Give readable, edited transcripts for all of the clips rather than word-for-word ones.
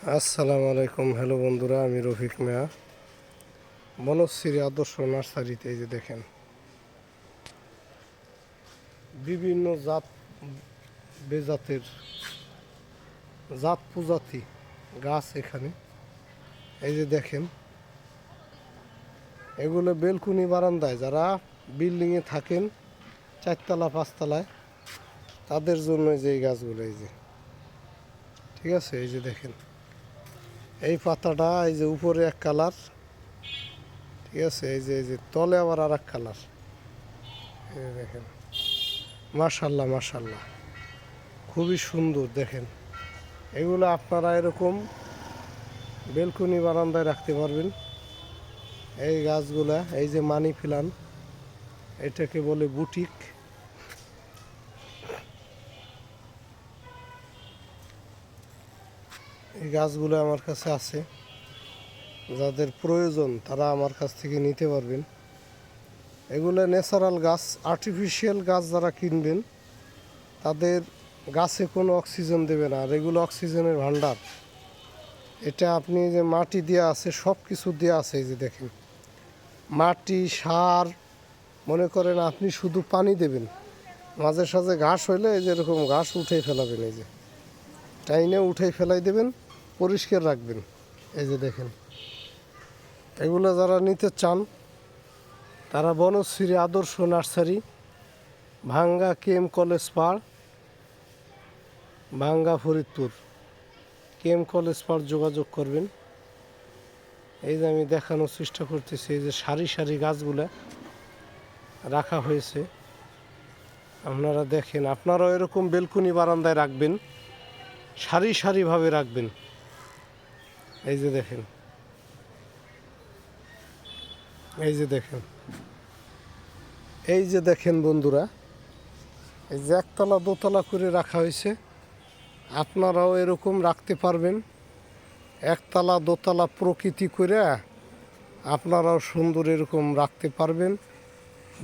আসসালামু আলাইকুম। হ্যালো বন্ধুরা, আমি রফিক মিয়া বনশ্রী আদর্শ নার্সারিতে। এই যে দেখেন বিভিন্ন জাত বেজাতের জাত প্রজাতি গাছ এখানে। এই যে দেখেন এগুলো বেলকুনি বারান্দায় যারা বিল্ডিংয়ে থাকেন, চারতলা পাঁচতলায়, তাদের জন্য যে এই গাছগুলো, এই যে ঠিক আছে। এই যে দেখেন এই পাতাটা, এই যে উপরে এক কালার, ঠিক আছে। এই যে তলে আবার আর এক কালার। এই যে দেখেন, মাশাল্লাহ মাশাল্লাহ, খুবই সুন্দর। দেখেন এগুলো আপনারা এরকম বেলকনি বারান্দায় রাখতে পারবেন। এই গাছগুলা, এই যে মানি প্ল্যান্ট, এটাকে বলে বুটিক। এই গাছগুলো আমার কাছে আছে, যাদের প্রয়োজন তারা আমার কাছ থেকে নিতে পারবেন। এগুলো ন্যাচারাল গাছ। আর্টিফিশিয়াল গাছ যারা কিনবেন তাদের গাছে কোনো অক্সিজেন দেবে না, আর এগুলো অক্সিজেনের ভান্ডার। এটা আপনি যে মাটি দেওয়া আছে, সব কিছু দেওয়া আছে। এই যে দেখেন মাটি, সার, মনে করেন আপনি শুধু পানি দেবেন, মাঝে সাঝে ঘাস হইলে এই যে এরকম ঘাস উঠেই ফেলাবেন, এই যে টাইনে উঠেই ফেলাই দেবেন, পরিষ্কার রাখবেন। এই যে দেখেন এগুলো যারা নিতে চান তারা বনশ্রী আদর্শ নার্সারি, ভাঙ্গা কেএম কলেজ পাড়, ভাঙ্গা ফরিদপুর, কেএম কলেজ পাড় যোগাযোগ করবেন। এই যে আমি দেখানোর চেষ্টা করতেছি, এই যে সারি সারি গাছগুলা রাখা হয়েছে, আপনারা দেখেন। আপনারাও এরকম বেলকুনি বারান্দায় রাখবেন, সারি সারিভাবে রাখবেন। এই যে দেখেন, এই যে দেখেন, এই যে দেখেন বন্ধুরা, এই যে একতলা দোতলা করে রাখা হয়েছে। আপনারাও এরকম রাখতে পারবেন, একতলা দোতলা প্রকৃতি করে আপনারাও সুন্দর এরকম রাখতে পারবেন।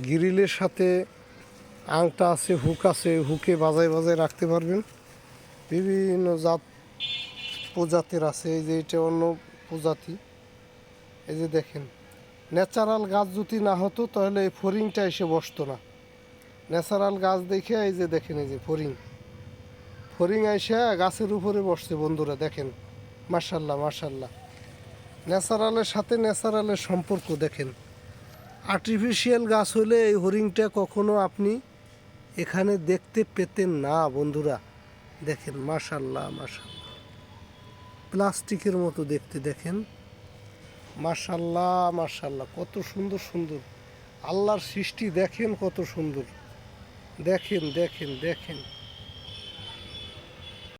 গ্রিলের সাথে আংটা আছে, হুক আছে, হুকে বাজায় বাজায় রাখতে পারবেন। বিভিন্ন জাত প্রজাতির আছে। এই যে এটা অন্য প্রজাতি। এই যে দেখেন ন্যাচারাল গাছ যদি না হতো তাহলে এই ফড়িংটা এসে বসতো না। ন্যাচারাল গাছ দেখে এই যে দেখেন, এই যে ফড়িং এসে গাছের উপরে বসছে বন্ধুরা। দেখেন মাশাল্লাহ মাশাল্লাহ, ন্যাচারালের সাথে ন্যাচারালের সম্পর্ক দেখেন। আর্টিফিশিয়াল গাছ হলে এই হরিংটা কখনো আপনি এখানে দেখতে পেতেন না বন্ধুরা। দেখেন মাশাল্লাহ মাশাল্লাহ, প্লাস্টিকের মতো দেখতে। দেখেন মাশাল্লাহ মাশাল্লাহ, কত সুন্দর আল্লাহর সৃষ্টি। দেখেন কত সুন্দর, দেখেন দেখেন দেখেন।